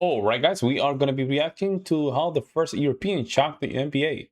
All right, guys, we are going to be reacting to how the first European shocked the NBA.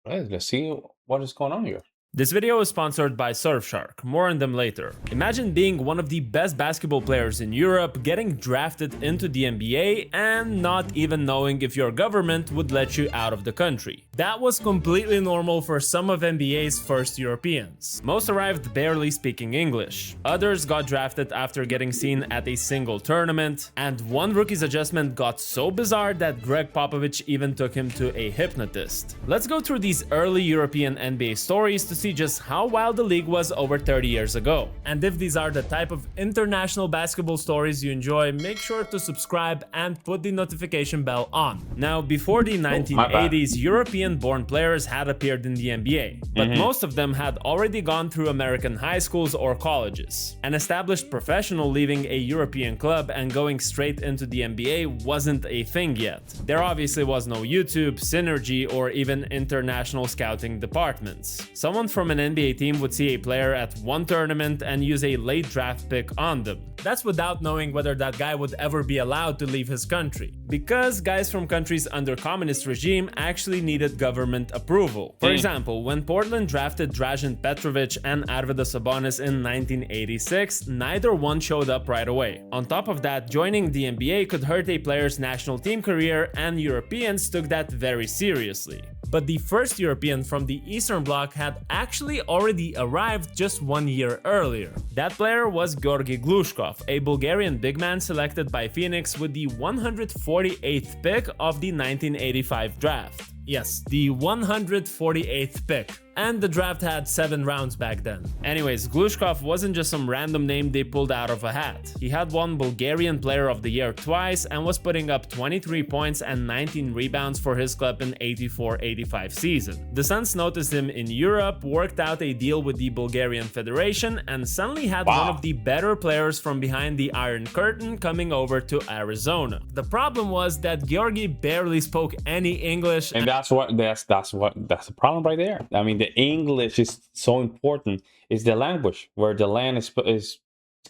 All right, let's see what is going on here. This video is sponsored by Surfshark, more on them later. Imagine being one of the best basketball players in Europe, getting drafted into the NBA, and not even knowing if your government would let you out of the country. That was completely normal for some of NBA's first Europeans. Most arrived barely speaking English. Others got drafted after getting seen at a single tournament, and one rookie's adjustment got so bizarre that Greg Popovich even took him to a hypnotist. Let's go through these early European NBA stories to see just how wild the league was over 30 years ago. And if these are the type of international basketball stories you enjoy, make sure to subscribe and put the notification bell on. Now, before the 1980s, European-born players had appeared in the NBA, but most of them had already gone through American high schools or colleges. An established professional leaving a European club and going straight into the NBA wasn't a thing yet. There obviously was no YouTube, Synergy, or even international scouting departments. Someone from an NBA team would see a player at one tournament and use a late draft pick on them. That's without knowing whether that guy would ever be allowed to leave his country, because guys from countries under communist regime actually needed government approval. For example, when Portland drafted Dražen Petrović and Arvydas Sabonis in 1986, neither one showed up right away. On top of that, joining the NBA could hurt a player's national team career, and Europeans took that very seriously. But the first European from the Eastern Bloc had actually already arrived just 1 year earlier. That player was Georgi Glouchkov, a Bulgarian big man selected by Phoenix with the 148th pick of the 1985 draft. Yes, the 148th pick. And the draft had 7 rounds back then. Anyways, Glouchkov wasn't just some random name they pulled out of a hat. He had won Bulgarian Player of the Year twice and was putting up 23 points and 19 rebounds for his club in 84-85 season. The Suns noticed him in Europe, worked out a deal with the Bulgarian Federation, and suddenly had one of the better players from behind the Iron Curtain coming over to Arizona. The problem was that Georgi barely spoke any English, and that's the problem right there. I mean, the English is so important. It's the language where the land is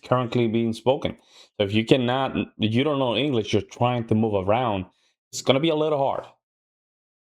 currently being spoken. So if you don't know English, you're trying to move around, it's gonna be a little hard.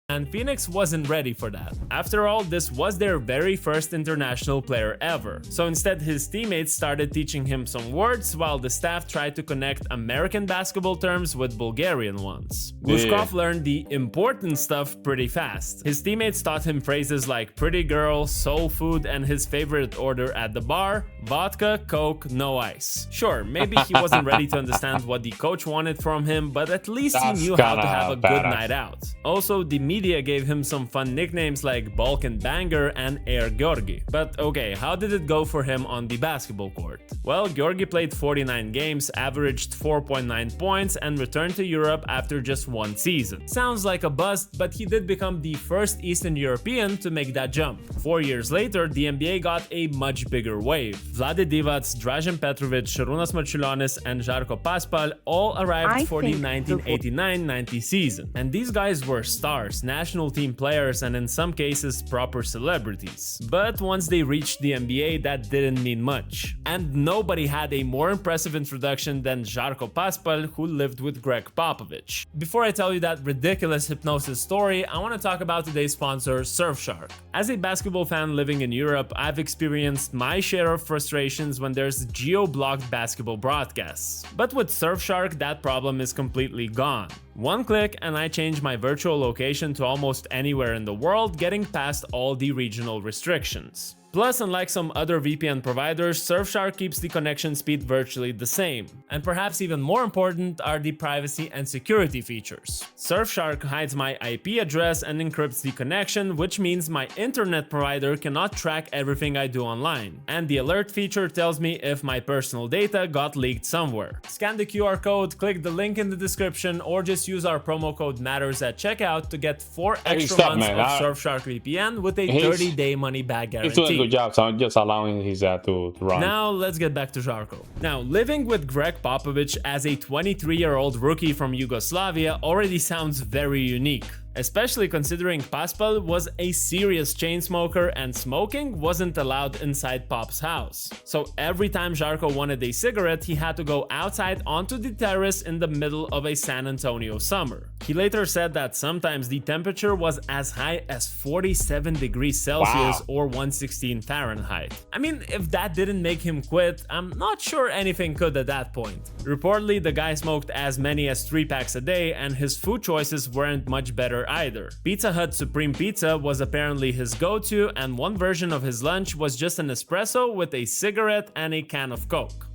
And Phoenix wasn't ready for that. After all, this was their very first international player ever. So instead, his teammates started teaching him some words while the staff tried to connect American basketball terms with Bulgarian ones. Glouchkov learned the important stuff pretty fast. His teammates taught him phrases like pretty girl, soul food, and his favorite order at the bar: vodka, Coke, no ice. Sure, maybe he wasn't ready to understand what the coach wanted from him, but at least he knew how to have a good night out. Also, the media gave him some fun nicknames like Balkan Banger and Air Georgi. But okay, how did it go for him on the basketball court? Well, Georgi played 49 games, averaged 4.9 points, and returned to Europe after just 1 season. Sounds like a bust, but he did become the first Eastern European to make that jump. 4 years later, the NBA got a much bigger wave. Vlade Divac, Dražen Petrović, Šarūnas Marčiulionis, and Žarko Paspalj all arrived for the 1989-90 season. And these guys were stars, national team players, and in some cases proper celebrities. But once they reached the NBA, that didn't mean much. And nobody had a more impressive introduction than Žarko Paspalj, who lived with Greg Popovich. Before I tell you that ridiculous hypnosis story, I want to talk about today's sponsor, Surfshark. As a basketball fan living in Europe, I've experienced my share of frustrations when there's geo-blocked basketball broadcasts. But with Surfshark, that problem is completely gone. One click and I change my virtual location to almost anywhere in the world, getting past all the regional restrictions. Plus, unlike some other VPN providers, Surfshark keeps the connection speed virtually the same. And perhaps even more important are the privacy and security features. Surfshark hides my IP address and encrypts the connection, which means my internet provider cannot track everything I do online. And the alert feature tells me if my personal data got leaked somewhere. Scan the QR code, click the link in the description, or just use our promo code MATTERS at checkout to get 4 extra months of Surfshark VPN with a 30-day money-back guarantee. Good job, so I'm just allowing his to run. Now let's get back to Žarko. Now, living with Greg Popovich as a 23-year-old rookie from Yugoslavia already sounds very unique. especially considering Paspalj was a serious chain smoker and smoking wasn't allowed inside Pop's house. So every time Žarko wanted a cigarette, he had to go outside onto the terrace in the middle of a San Antonio summer. He later said that sometimes the temperature was as high as 47 degrees Celsius or 116 Fahrenheit. I mean, if that didn't make him quit, I'm not sure anything could at that point. Reportedly, the guy smoked as many as 3 packs a day, and his food choices weren't much better either. Pizza Hut Supreme Pizza was apparently his go-to, and one version of his lunch was just an espresso with a cigarette and a can of Coke.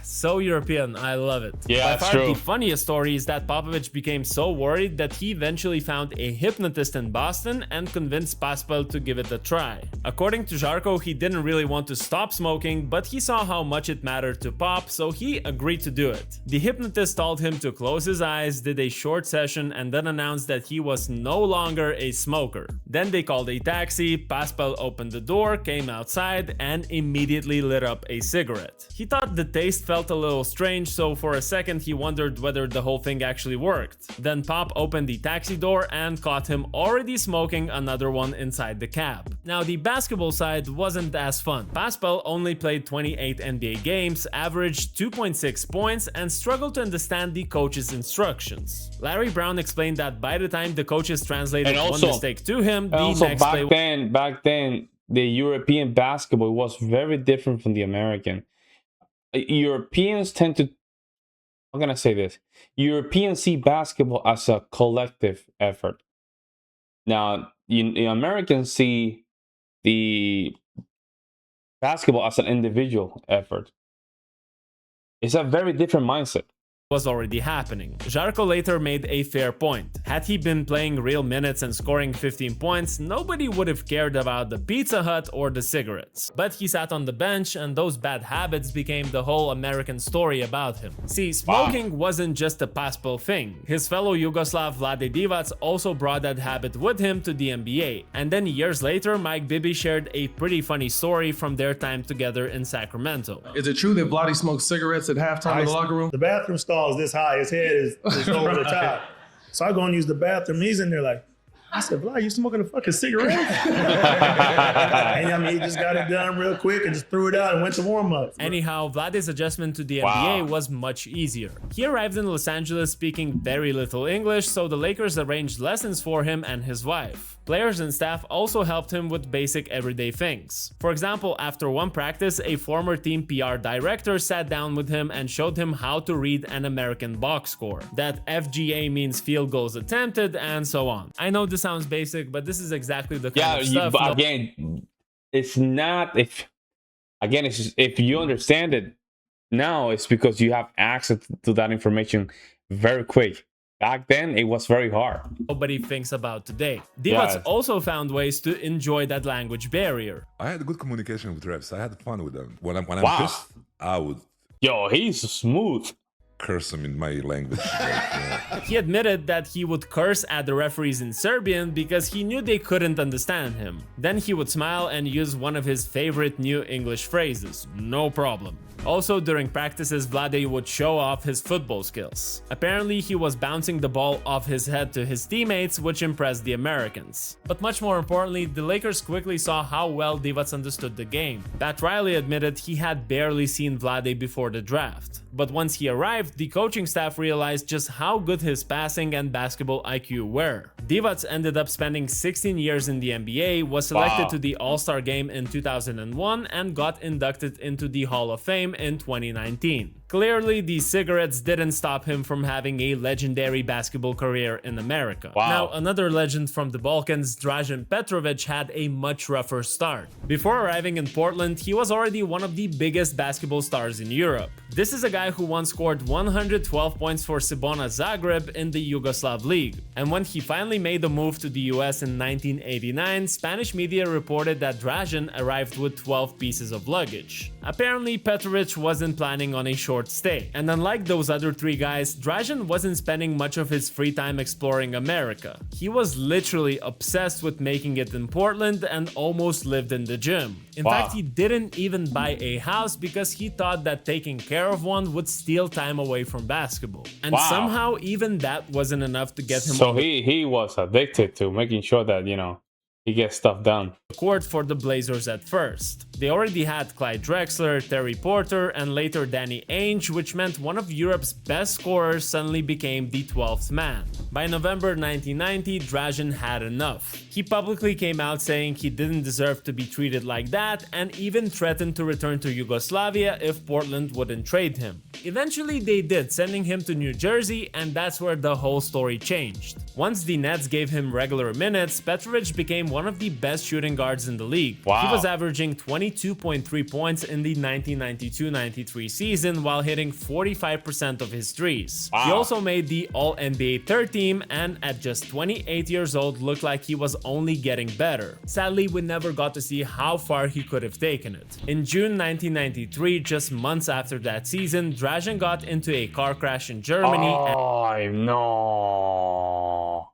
So European, I love it. Yeah, By that's far, true. the funniest story is that Popovich became so worried that he eventually found a hypnotist in Boston and convinced Paspalj to give it a try. According to Žarko, he didn't really want to stop smoking, but he saw how much it mattered to Pop, so he agreed to do it. The hypnotist told him to close his eyes, did a short session, and then announced that he was no longer a smoker. Then they called a taxi, Paspalj opened the door, came outside, and immediately lit up a cigarette. He thought the taste felt a little strange, so for a second he wondered whether the whole thing actually worked. Then Pop opened the taxi door and caught him already smoking another one inside the cab. Now the basketball side wasn't as fun. Paspalj only played 28 NBA games, averaged 2.6 points, and struggled to understand the coach's instructions. Larry Brown explained that by the time the coaches translated one mistake to him, the next play back then, the European basketball was very different from the American. Europeans tend to, how can I say this? Europeans see basketball as a collective effort. Now, Americans see the basketball as an individual effort. It's a very different mindset. Was already happening. Žarko later made a fair point. Had he been playing real minutes and scoring 15 points, nobody would have cared about the Pizza Hut or the cigarettes. But he sat on the bench, and those bad habits became the whole American story about him. See, smoking wasn't just a Paspalj thing. His fellow Yugoslav Vlade Divac also brought that habit with him to the NBA. And then years later, Mike Bibby shared a pretty funny story from their time together in Sacramento. Is it true that Vlade smoked cigarettes at halftime in the locker room? The bathroom stall is this high, his head is over the top. So I go and use the bathroom. He's in there like, I said, Vlad, you smoking a fucking cigarette? And I mean, he just got it done real quick and just threw it out and went to warm up. Anyhow, Vlade's adjustment to the NBA was much easier. He arrived in Los Angeles speaking very little English, so the Lakers arranged lessons for him and his wife. Players and staff also helped him with basic everyday things. For example, after one practice, a former team PR director sat down with him and showed him how to read an American box score. That FGA means field goals attempted, and so on. I know this sounds basic, but this is exactly the kind of stuff. But again, it's not if you understand it now, it's because you have access to that information very quick. Back then, it was very hard. Nobody thinks about today. Divac also found ways to enjoy that language barrier. I had good communication with refs. I had fun with them. When I'm pissed, I would. Yo, he's smooth. Curse them in my language. He admitted that he would curse at the referees in Serbian because he knew they couldn't understand him. Then he would smile and use one of his favorite new English phrases, no problem. Also, during practices, Vlade would show off his football skills. Apparently, he was bouncing the ball off his head to his teammates, which impressed the Americans. But much more importantly, the Lakers quickly saw how well Divac understood the game. Pat Riley admitted he had barely seen Vlade before the draft. But once he arrived, the coaching staff realized just how good his passing and basketball IQ were. Divac ended up spending 16 years in the NBA, was selected to the All-Star game in 2001, and got inducted into the Hall of Fame in 2019. Clearly, these cigarettes didn't stop him from having a legendary basketball career in America. Now, another legend from the Balkans, Dražen Petrović, had a much rougher start. Before arriving in Portland, he was already one of the biggest basketball stars in Europe. This is a guy who once scored 112 points for Cibona Zagreb in the Yugoslav League. And when he finally made the move to the US in 1989, Spanish media reported that Dražen arrived with 12 pieces of luggage. Apparently, Petrović wasn't planning on a short short stay. And unlike those other three guys, Dražen wasn't spending much of his free time exploring America. He was literally obsessed with making it in Portland and almost lived in the gym. In fact, he didn't even buy a house because he thought that taking care of one would steal time away from basketball. And somehow even that wasn't enough to get him so he was addicted to making sure that, you know, he gets stuff done. Court for the Blazers at first. They already had Clyde Drexler, Terry Porter, and later Danny Ainge, which meant one of Europe's best scorers suddenly became the 12th man. By November 1990, Dražen had enough. He publicly came out saying he didn't deserve to be treated like that and even threatened to return to Yugoslavia if Portland wouldn't trade him. Eventually they did, sending him to New Jersey, and that's where the whole story changed. Once the Nets gave him regular minutes, Petrović became one of the best shooting guards in the league. He was averaging 22.3 points in the 1992-93 season while hitting 45% of his threes. He also made the All-NBA third team and at just 28 years old looked like he was only getting better. Sadly, we never got to see how far he could have taken it. In June 1993, just months after that season, Dražen got into a car crash in Germany. Oh, no.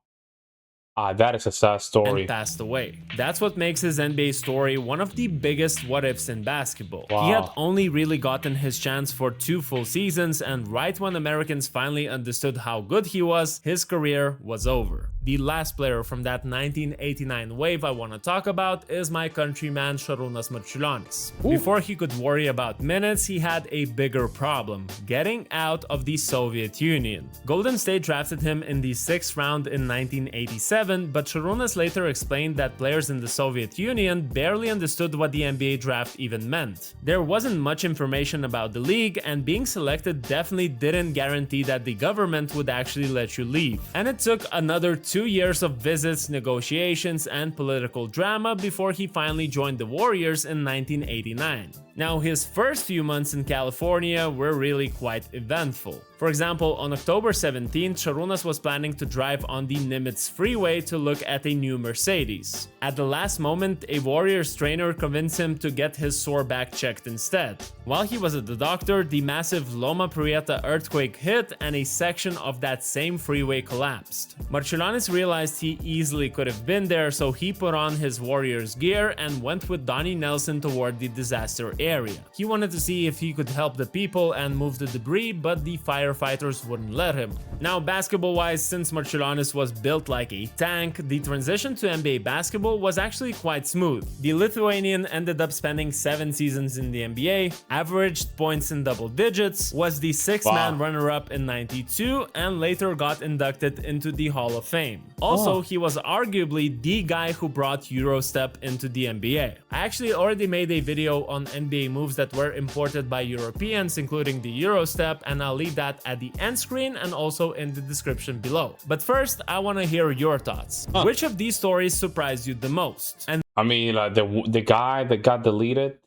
That is a sad story. And passed away. That's what makes his NBA story one of the biggest what-ifs in basketball. He had only really gotten his chance for 2 full seasons, and right when Americans finally understood how good he was, his career was over. The last player from that 1989 wave I want to talk about is my countryman Šarūnas Marčiulionis. Before he could worry about minutes, he had a bigger problem: getting out of the Soviet Union. Golden State drafted him in the 6th round in 1987, but Šarūnas later explained that players in the Soviet Union barely understood what the NBA draft even meant. There wasn't much information about the league, and being selected definitely didn't guarantee that the government would actually let you leave. And it took another 2 years of visits, negotiations, and political drama before he finally joined the Warriors in 1989. Now, his first few months in California were really quite eventful. For example, on October 17th, Šarūnas was planning to drive on the Nimitz freeway to look at a new Mercedes. At the last moment, a Warriors trainer convinced him to get his sore back checked instead. While he was at the doctor, the massive Loma Prieta earthquake hit and a section of that same freeway collapsed. Marčiulionis realized he easily could have been there, so he put on his Warriors gear and went with Donnie Nelson toward the disaster area. He wanted to see if he could help the people and move the debris, but the firefighters wouldn't let him. Now, basketball-wise, since Marčiulionis was built like a tank, the transition to NBA basketball was actually quite smooth. The Lithuanian ended up spending 7 seasons in the NBA, averaged points in double digits, was the 6th-man runner-up in '92, and later got inducted into the Hall of Fame. Also, he was arguably the guy who brought Eurostep into the NBA. I actually already made a video on NBA moves that were imported by Europeans, including the Eurostep, and I'll leave that at the end screen and also in the description below. But first, I want to hear your thoughts. Which of these stories surprised you the most? And I mean, like the guy that got deleted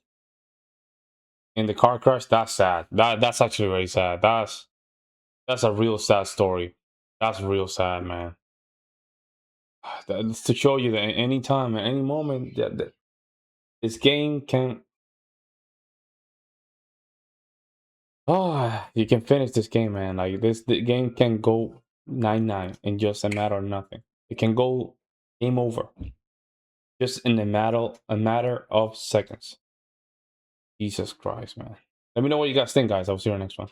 in the car crash, that's sad. That's actually very sad. That's a real sad story. That's real sad, man. That's to show you that any time, at any moment, that this game can. Oh, you can finish this game, man. Like the game can go 9-9 in just a matter of nothing. It can go game over, just in a matter of seconds. Jesus Christ, man. Let me know what you guys think, guys. I'll see you in the next one.